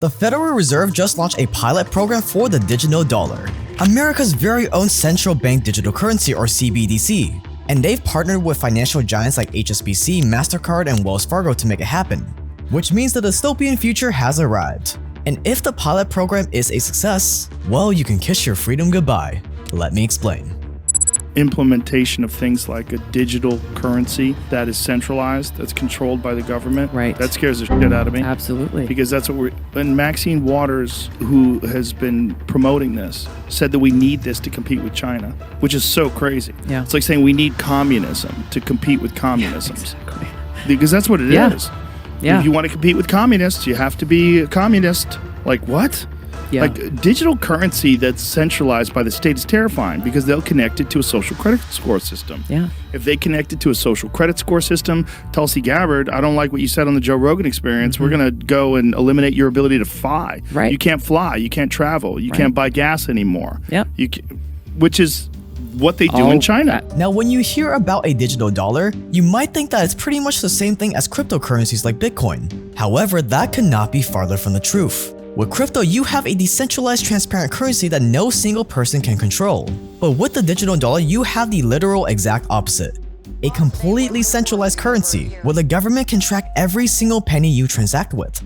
The Federal Reserve just launched a pilot program for the digital dollar, America's very own central bank digital currency or CBDC, and they've partnered with financial giants like HSBC, MasterCard, and Wells Fargo to make it happen, which means the dystopian future has arrived. And if the pilot program is a success, well, you can kiss your freedom goodbye. Let me explain. Implementation of things like a digital currency that is centralized, that's controlled by the government. Right. That scares the shit out of me. Absolutely. Because that's what we're... And Maxine Waters, who has been promoting this, said that we need this to compete with China, which is so crazy. Yeah. It's like saying we need communism to compete with communism. Yeah, exactly. Because that's what it is. Yeah. If you want to compete with communists, you have to be a communist. Like, what? Yeah. Like, digital currency that's centralized by the state is terrifying because they'll connect it to a social credit score system. Yeah. If they connect it to a social credit score system, Tulsi Gabbard, I don't like what you said on the Joe Rogan Experience. Mm-hmm. We're going to go and eliminate your ability to fly. Right. You can't fly. You can't travel. You can't buy gas anymore. Yep. Which is what they do in China. Now, when you hear about a digital dollar, you might think that it's pretty much the same thing as cryptocurrencies like Bitcoin. However, that could not be farther from the truth. With crypto, you have a decentralized, transparent currency that no single person can control. But with the digital dollar, you have the literal exact opposite. A completely centralized currency, where the government can track every single penny you transact with.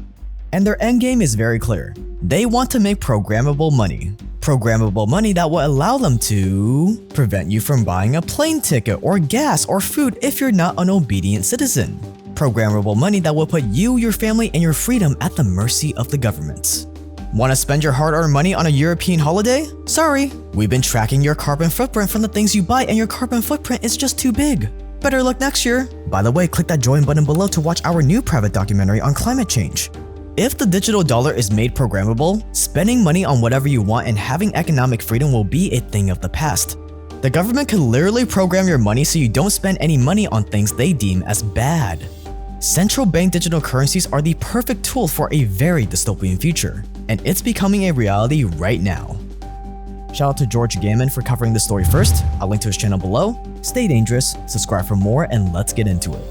And their endgame is very clear. They want to make programmable money. Programmable money that will allow them to prevent you from buying a plane ticket or gas or food if you're not an obedient citizen. Programmable money that will put you, your family, and your freedom at the mercy of the government. Want to spend your hard-earned money on a European holiday? Sorry, we've been tracking your carbon footprint from the things you buy and your carbon footprint is just too big. Better luck next year. By the way, click that join button below to watch our new private documentary on climate change. If the digital dollar is made programmable, spending money on whatever you want and having economic freedom will be a thing of the past. The government could literally program your money so you don't spend any money on things they deem as bad. Central bank digital currencies are the perfect tool for a very dystopian future, and it's becoming a reality right now. Shout out to George Gammon for covering this story first. I'll link to his channel below. Stay dangerous, subscribe for more, and let's get into it.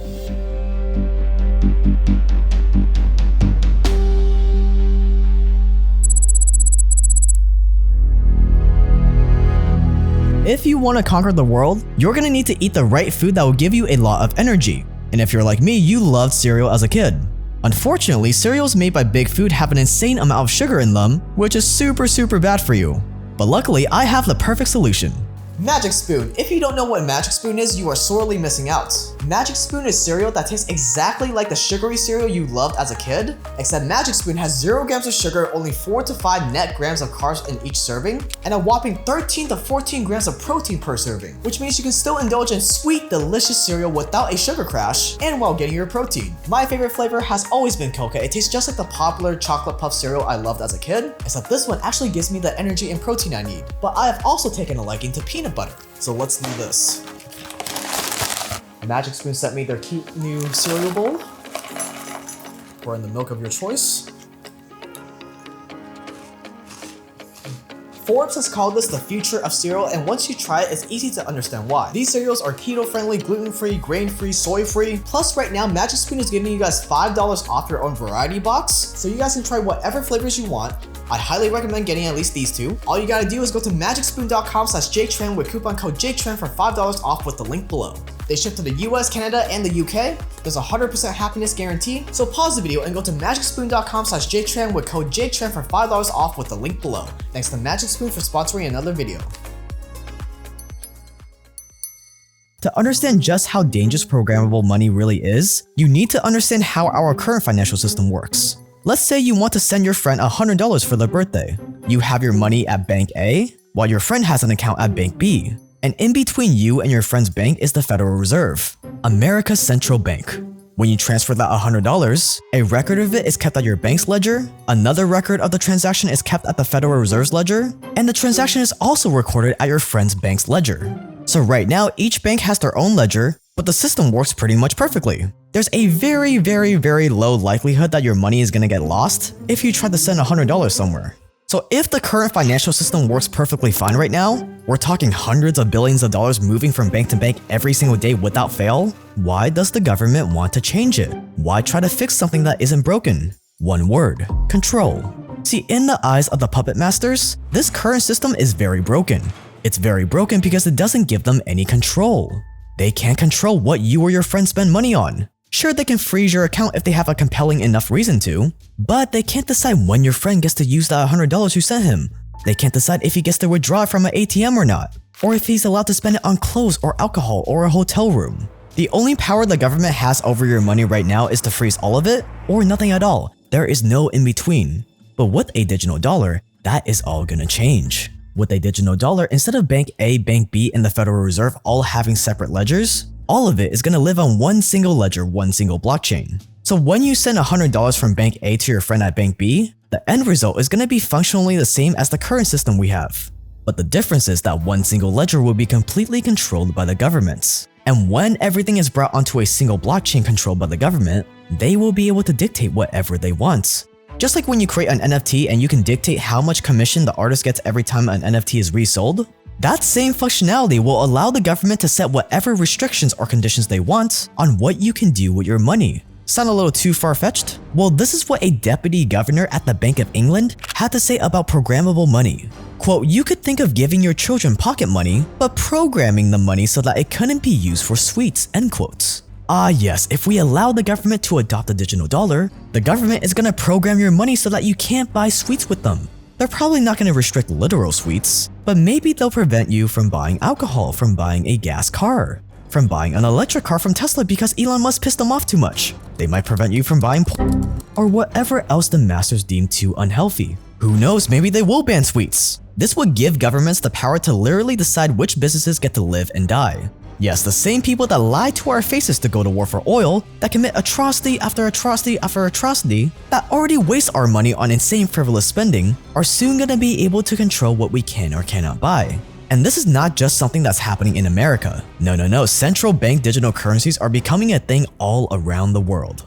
If you want to conquer the world, you're gonna need to eat the right food that will give you a lot of energy. And if you're like me, you loved cereal as a kid. Unfortunately, cereals made by Big Food have an insane amount of sugar in them, which is super bad for you. But luckily, I have the perfect solution. Magic Spoon. If you don't know what Magic Spoon is, you are sorely missing out. Magic Spoon is cereal that tastes exactly like the sugary cereal you loved as a kid, except Magic Spoon has 0 grams of sugar, only 4 to 5 net grams of carbs in each serving, and a whopping 13 to 14 grams of protein per serving, which means you can still indulge in sweet, delicious cereal without a sugar crash, and while getting your protein. My favorite flavor has always been Coca. It tastes just like the popular chocolate puff cereal I loved as a kid, except this one actually gives me the energy and protein I need. But I have also taken a liking to peanut butter, so let's do this. Magic Spoon sent me their cute new cereal bowl. Pour in the milk of your choice. Forbes has called this the future of cereal, and once you try it, it's easy to understand why. These cereals are keto-friendly, gluten-free, grain-free, soy-free. Plus, right now, Magic Spoon is giving you guys $5 off your own variety box, so you guys can try whatever flavors you want. I highly recommend getting at least these two. All you gotta do is go to magicspoon.com/JTran with coupon code JTran for $5 off with the link below. They ship to the US, Canada, and the UK. There's a 100% happiness guarantee. So pause the video and go to magicspoon.com/JTran with code JTran for $5 off with the link below. Thanks to Magic Spoon for sponsoring another video. To understand just how dangerous programmable money really is, you need to understand how our current financial system works. Let's say you want to send your friend $100 for their birthday. You have your money at Bank A, while your friend has an account at Bank B. And in between you and your friend's bank is the Federal Reserve, America's central bank. When you transfer that $100, a record of it is kept at your bank's ledger, another record of the transaction is kept at the Federal Reserve's ledger, and the transaction is also recorded at your friend's bank's ledger. So right now, each bank has their own ledger, but the system works pretty much perfectly. There's a very low likelihood that your money is gonna get lost if you try to send $100 somewhere. So if the current financial system works perfectly fine right now, we're talking hundreds of billions of dollars moving from bank to bank every single day without fail, why does the government want to change it? Why try to fix something that isn't broken? One word: control. See, in the eyes of the puppet masters, this current system is very broken. It's very broken because it doesn't give them any control. They can't control what you or your friends spend money on. Sure, they can freeze your account if they have a compelling enough reason to, but they can't decide when your friend gets to use that $100 you sent him. They can't decide if he gets to withdraw it from an ATM or not, or if he's allowed to spend it on clothes or alcohol or a hotel room. The only power the government has over your money right now is to freeze all of it or nothing at all. There is no in between. But with a digital dollar, that is all gonna change. With a digital dollar, instead of Bank A, Bank B, and the Federal Reserve all having separate ledgers, all of it is gonna live on one single ledger, one single blockchain. So when you send $100 from Bank A to your friend at Bank B, the end result is gonna be functionally the same as the current system we have. But the difference is that one single ledger will be completely controlled by the governments. And when everything is brought onto a single blockchain controlled by the government, they will be able to dictate whatever they want. Just like when you create an NFT and you can dictate how much commission the artist gets every time an NFT is resold, that same functionality will allow the government to set whatever restrictions or conditions they want on what you can do with your money. Sound a little too far-fetched? Well, this is what a deputy governor at the Bank of England had to say about programmable money. Quote, "You could think of giving your children pocket money, but programming the money so that it couldn't be used for sweets," end quotes. Ah yes, if we allow the government to adopt a digital dollar, the government is gonna program your money so that you can't buy sweets with them. They're probably not gonna restrict literal sweets, but maybe they'll prevent you from buying alcohol, from buying a gas car, from buying an electric car from Tesla because Elon Musk pissed them off too much. They might prevent you from buying or whatever else the masters deem too unhealthy. Who knows, maybe they will ban sweets. This would give governments the power to literally decide which businesses get to live and die. Yes, the same people that lie to our faces to go to war for oil, that commit atrocity after atrocity after atrocity, that already waste our money on insane frivolous spending, are soon gonna be able to control what we can or cannot buy. And this is not just something that's happening in America. No, central bank digital currencies are becoming a thing all around the world.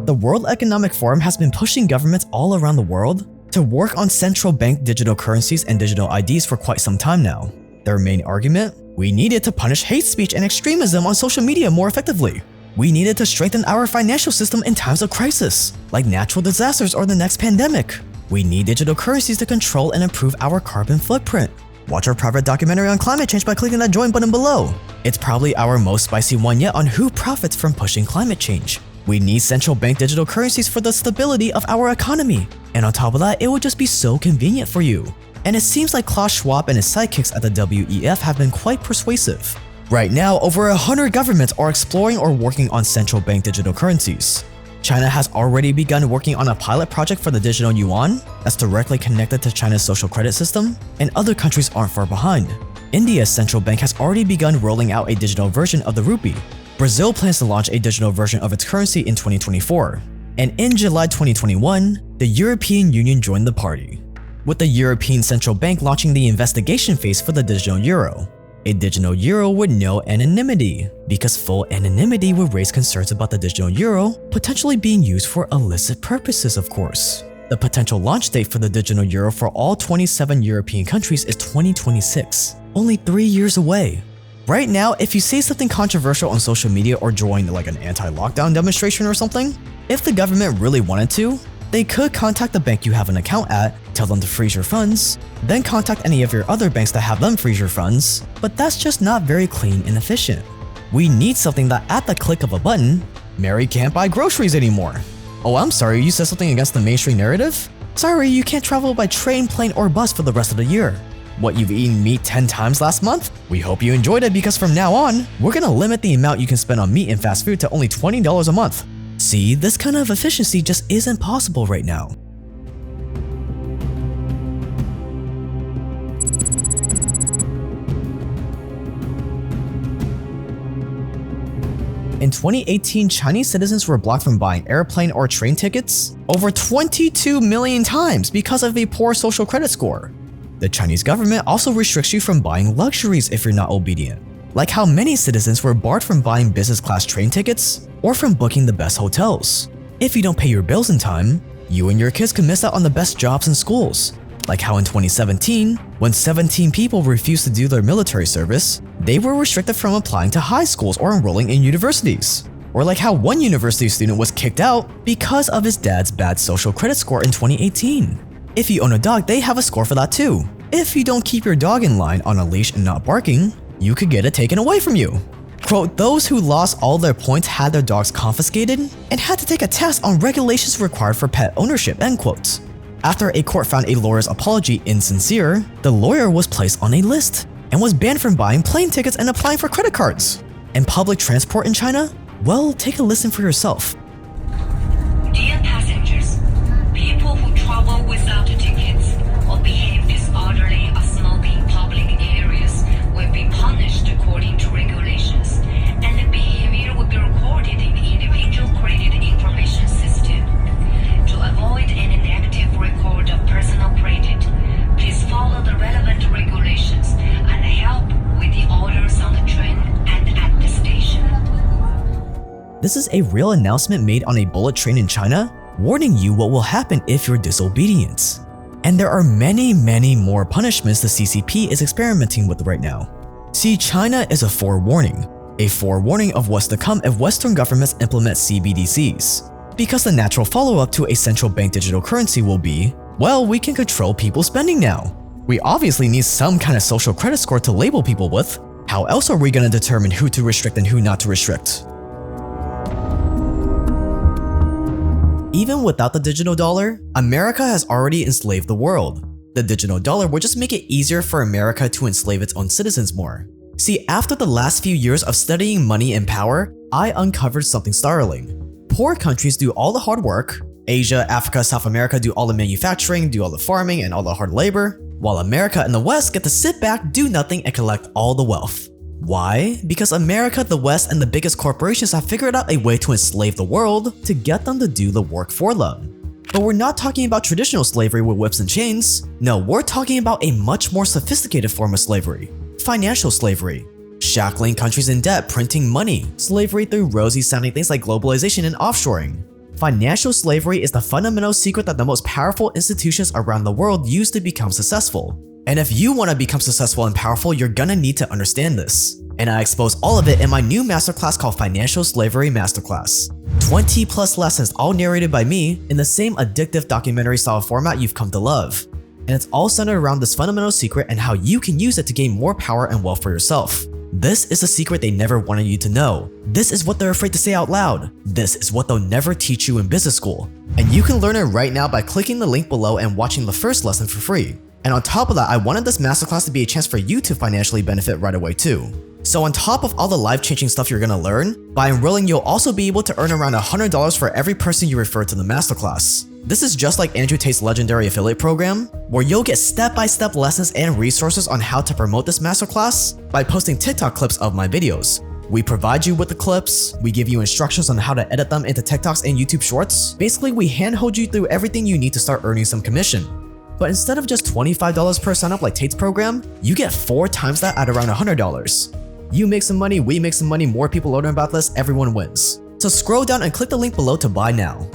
The World Economic Forum has been pushing governments all around the world to work on central bank digital currencies and digital IDs for quite some time now. Their main argument? We needed to punish hate speech and extremism on social media more effectively. We needed to strengthen our financial system in times of crisis, like natural disasters or the next pandemic. We need digital currencies to control and improve our carbon footprint. Watch our private documentary on climate change by clicking that join button below. It's probably our most spicy one yet on who profits from pushing climate change. We need central bank digital currencies for the stability of our economy. And on top of that, it would just be so convenient for you. And it seems like Klaus Schwab and his sidekicks at the WEF have been quite persuasive. Right now, over 100 governments are exploring or working on central bank digital currencies. China has already begun working on a pilot project for the digital yuan that's directly connected to China's social credit system, and other countries aren't far behind. India's central bank has already begun rolling out a digital version of the rupee. Brazil plans to launch a digital version of its currency in 2024. And in July 2021, the European Union joined the party, with the European Central Bank launching the investigation phase for the digital euro. A digital euro with no anonymity, because full anonymity would raise concerns about the digital euro potentially being used for illicit purposes, of course. The potential launch date for the digital euro for all 27 European countries is 2026, only 3 years away. Right now, if you say something controversial on social media or join like an anti-lockdown demonstration or something, if the government really wanted to, they could contact the bank you have an account at, tell them to freeze your funds, then contact any of your other banks that have them freeze your funds, but that's just not very clean and efficient. We need something that at the click of a button, Mary can't buy groceries anymore. Oh, I'm sorry, you said something against the mainstream narrative? Sorry, you can't travel by train, plane, or bus for the rest of the year. What, you've eaten meat 10 times last month? We hope you enjoyed it because from now on, we're gonna limit the amount you can spend on meat and fast food to only $20 a month. See, this kind of efficiency just isn't possible right now. In 2018, Chinese citizens were blocked from buying airplane or train tickets over 22 million times because of a poor social credit score. The Chinese government also restricts you from buying luxuries if you're not obedient, like how many citizens were barred from buying business class train tickets or from booking the best hotels. If you don't pay your bills in time, you and your kids can miss out on the best jobs and schools. Like how in 2017, when 17 people refused to do their military service, they were restricted from applying to high schools or enrolling in universities. Or like how one university student was kicked out because of his dad's bad social credit score in 2018. If you own a dog, they have a score for that too. If you don't keep your dog in line on a leash and not barking, you could get it taken away from you. Quote, those who lost all their points had their dogs confiscated and had to take a test on regulations required for pet ownership, end quote. After a court found a lawyer's apology insincere, the lawyer was placed on a list and was banned from buying plane tickets and applying for credit cards. And public transport in China? Well, take a listen for yourself. Dear passengers, people who travel without tickets or behave disorderly or smoke in public areas will be punished according to regulations, and the behavior will be recorded in the individual credit information system. To avoid any negative record of personal credit, please follow the relevant regulations and help with the orders on the train and at the station. This is a real announcement made on a bullet train in China, warning you what will happen if you're disobedient. And there are many more punishments the CCP is experimenting with right now. See, China is a forewarning of what's to come if Western governments implement CBDCs. Because the natural follow-up to a central bank digital currency will be, well, we can control people's spending now. We obviously need some kind of social credit score to label people with. How else are we going to determine who to restrict and who not to restrict? Even without the digital dollar, America has already enslaved the world. The digital dollar will just make it easier for America to enslave its own citizens more. See, after the last few years of studying money and power, I uncovered something startling. Poor countries do all the hard work, Asia, Africa, South America do all the manufacturing, do all the farming and all the hard labor, while America and the West get to sit back, do nothing, and collect all the wealth. Why? Because America, the West, and the biggest corporations have figured out a way to enslave the world to get them to do the work for them. But we're not talking about traditional slavery with whips and chains. No, we're talking about a much more sophisticated form of slavery. Financial slavery. Shackling countries in debt, printing money. Slavery through rosy-sounding things like globalization and offshoring. Financial slavery is the fundamental secret that the most powerful institutions around the world use to become successful. And if you want to become successful and powerful, you're gonna need to understand this. And I expose all of it in my new masterclass called Financial Slavery Masterclass. 20 plus lessons, all narrated by me in the same addictive documentary style format you've come to love. And it's all centered around this fundamental secret and how you can use it to gain more power and wealth for yourself. This is a secret they never wanted you to know. This is what they're afraid to say out loud. This is what they'll never teach you in business school. And you can learn it right now by clicking the link below and watching the first lesson for free. And on top of that, I wanted this masterclass to be a chance for you to financially benefit right away too. So on top of all the life-changing stuff you're gonna learn, by enrolling you'll also be able to earn around $100 for every person you refer to the masterclass. This is just like Andrew Tate's legendary affiliate program, where you'll get step-by-step lessons and resources on how to promote this masterclass by posting TikTok clips of my videos. We provide you with the clips, we give you instructions on how to edit them into TikToks and YouTube shorts. Basically, we handhold you through everything you need to start earning some commission. But instead of just $25 per sign-up like Tate's program, you get 4 times that at around $100. You make some money, we make some money, more people learn about this, everyone wins. So scroll down and click the link below to buy now.